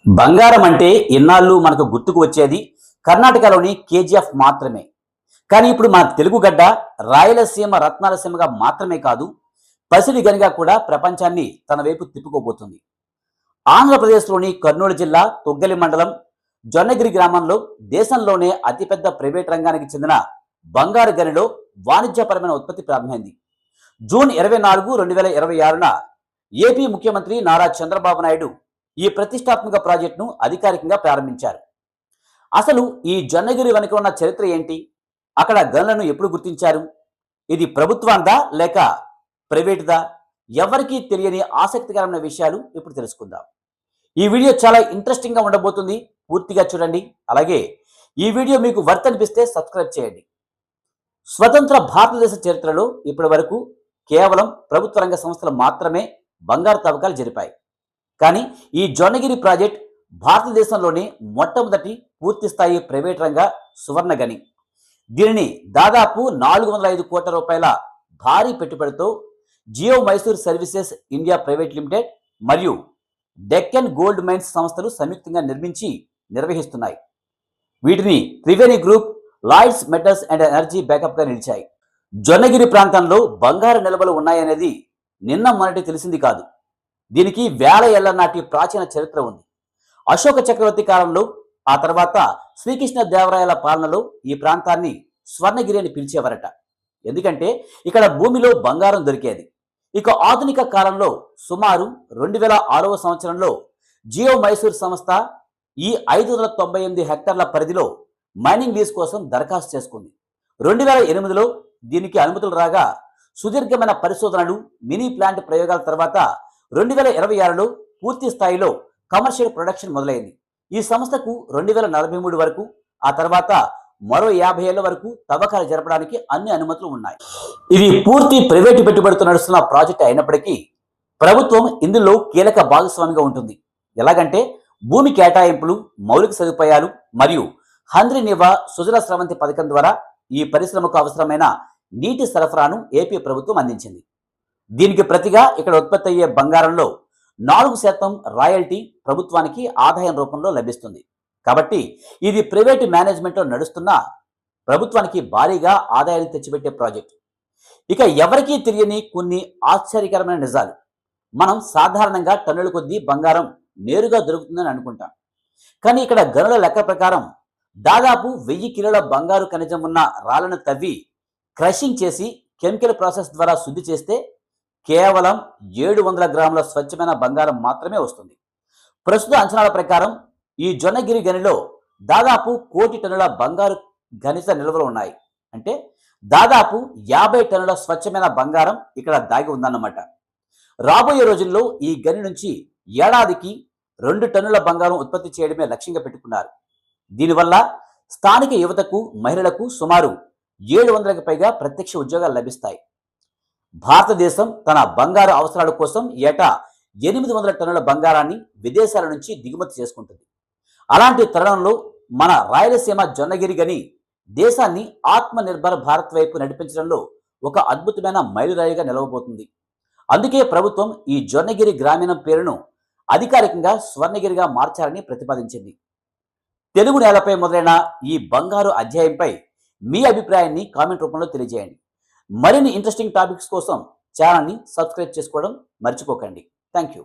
బంగారం అంటే ఇన్నాళ్ళు మనకు గుర్తుకు వచ్చేది కర్ణాటకలోని కేజీఎఫ్ మాత్రమే. కానీ ఇప్పుడు మన తెలుగు గడ్డ రాయలసీమ రత్నాలసీమగా మాత్రమే కాదు, పసిడి గనిగా కూడా ప్రపంచాన్ని తన వైపు తిప్పుకోబోతుంది. ఆంధ్రప్రదేశ్లోని కర్నూలు జిల్లా తొగ్గలి మండలం జొన్నగిరి గ్రామంలో దేశంలోనే అతిపెద్ద ప్రైవేట్ రంగానికి చెందిన బంగారు గనిలో వాణిజ్యపరమైన ఉత్పత్తి ప్రారంభమైంది. జూన్ 24, 2026న ఏపీ ముఖ్యమంత్రి నారా చంద్రబాబు నాయుడు ఈ ప్రతిష్టాత్మక ప్రాజెక్టును అధికారికంగా ప్రారంభించారు. అసలు ఈ జొన్నగిరి వెనుక ఉన్న చరిత్ర ఏంటి? అక్కడ గనులను ఎప్పుడు గుర్తించారు? ఇది ప్రభుత్వాందా లేక ప్రైవేటుదా? ఎవరికీ తెలియని ఆసక్తికరమైన విషయాలు ఇప్పుడు తెలుసుకుందాం. ఈ వీడియో చాలా ఇంట్రెస్టింగ్గా ఉండబోతుంది. పూర్తిగా చూడండి. అలాగే ఈ వీడియో మీకు వర్త్ అనిపిస్తే సబ్స్క్రైబ్ చేయండి. స్వతంత్ర భారతదేశ చరిత్రలో ఇప్పటి వరకు కేవలం ప్రభుత్వ రంగ సంస్థలు మాత్రమే బంగారు తవ్వకాలు జరిపాయి. కానీ ఈ జొన్నగిరి ప్రాజెక్ట్ భారతదేశంలోని మొట్టమొదటి పూర్తి స్థాయి ప్రైవేట్ రంగ సువర్ణ గని. దీనిని దాదాపు 405 కోట్ల రూపాయల భారీ పెట్టుబడితో Geo Mysore Services India Private Limited మరియు డెక్కన్ గోల్డ్ మైన్స్ సంస్థలు సంయుక్తంగా నిర్మించి నిర్వహిస్తున్నాయి. వీటిని Triveni Group, Lloyds Metals and Energy బ్యాకప్గా నిలిచాయి. జొన్నగిరి ప్రాంతంలో బంగారు నిల్వలు ఉన్నాయనేది నిన్న మొన్నటి తెలిసింది కాదు. దీనికి వేల ఏళ్ల నాటి ప్రాచీన చరిత్ర ఉంది. అశోక చక్రవర్తి కాలంలో, ఆ తర్వాత శ్రీకృష్ణ దేవరాయల పాలనలో ఈ ప్రాంతాన్ని స్వర్ణగిరి అని పిలిచేవారట. ఎందుకంటే ఇక్కడ భూమిలో బంగారం దొరికేది. ఇక ఆధునిక కాలంలో సుమారు 2006వ సంవత్సరంలో జియో మైసూర్ సంస్థ ఈ 598 హెక్టార్ల పరిధిలో మైనింగ్ లీజ్ కోసం దరఖాస్తు చేసుకుంది. 2008లో దీనికి అనుమతులు రాగా సుదీర్ఘమైన పరిశోధనలు, మినీ ప్లాంట్ ప్రయోగాల తర్వాత 2026లో పూర్తి స్థాయిలో కమర్షియల్ ప్రొడక్షన్ మొదలైంది. ఈ సంస్థకు 2043 వరకు, ఆ తర్వాత మరో 50 ఏళ్ల వరకు తవ్వకాలు జరపడానికి అన్ని అనుమతులు ఉన్నాయి. ఇది పూర్తి ప్రైవేటు పెట్టుబడితో నడుస్తున్న ప్రాజెక్ట్ అయినప్పటికీ ప్రభుత్వం ఇందులో కీలక భాగస్వామిగా ఉంటుంది. ఎలాగంటే భూమి కేటాయింపులు, మౌలిక సదుపాయాలు మరియు హంద్రి నివా సుజల స్రవంతి పథకం ద్వారా ఈ పరిశ్రమకు అవసరమైన నీటి సరఫరాను ఏపీ ప్రభుత్వం అందించింది. దీనికి ప్రతిగా ఇక్కడ ఉత్పత్తి అయ్యే బంగారంలో 4% రాయల్టీ ప్రభుత్వానికి ఆదాయం రూపంలో లభిస్తుంది. కాబట్టి ఇది ప్రైవేటు మేనేజ్మెంట్లో నడుస్తున్న ప్రభుత్వానికి భారీగా ఆదాయాన్ని తెచ్చిపెట్టే ప్రాజెక్ట్. ఇక ఎవరికీ తెలియని కొన్ని ఆశ్చర్యకరమైన నిజాలు. మనం సాధారణంగా టన్నుల కొద్దీ బంగారం నేరుగా దొరుకుతుందని అనుకుంటాం. కానీ ఇక్కడ గనుల లెక్క ప్రకారం దాదాపు 1000 కిలోల బంగారు ఖనిజం ఉన్న రాళ్లను తవ్వి క్రషింగ్ చేసి కెమికల్ ప్రాసెస్ ద్వారా శుద్ధి చేస్తే కేవలం 700 గ్రాముల స్వచ్ఛమైన బంగారం మాత్రమే వస్తుంది. ప్రస్తుత అంచనాల ప్రకారం ఈ జొన్నగిరి గనిలో దాదాపు 1 కోటి టన్నుల బంగారు ఖనిజ నిల్వలు ఉన్నాయి. అంటే దాదాపు 50 టన్నుల స్వచ్ఛమైన బంగారం ఇక్కడ దాగి ఉందన్నమాట. రాబోయే రోజుల్లో ఈ గని నుంచి ఏడాదికి 2 టన్నుల బంగారం ఉత్పత్తి చేయడమే లక్ష్యంగా పెట్టుకున్నారు. దీనివల్ల స్థానిక యువతకు, మహిళలకు సుమారు 700కి పైగా ప్రత్యక్ష ఉద్యోగాలు లభిస్తాయి. భారతదేశం తన బంగారు అవసరాల కోసం ఏటా 800 టన్నుల బంగారాన్ని విదేశాల నుంచి దిగుమతి చేసుకుంటుంది. అలాంటి తరుణంలో మన రాయలసీమ జొన్నగిరి గని దేశాన్ని ఆత్మనిర్భర్ భారత్ వైపు నడిపించడంలో ఒక అద్భుతమైన మైలురాయిగా నిలవబోతుంది. అందుకే ప్రభుత్వం ఈ జొన్నగిరి గ్రామీణం పేరును అధికారికంగా స్వర్ణగిరిగా మార్చాలని ప్రతిపాదించింది. తెలుగు నేలపై మొదలైన ఈ బంగారు అధ్యాయంపై మీ అభిప్రాయాన్ని కామెంట్ రూపంలో తెలియజేయండి. మరిన్ని ఇంట్రెస్టింగ్ టాపిక్స్ కోసం ఛానల్ని సబ్స్క్రైబ్ చేసుకోవడం మర్చిపోకండి. Thank you.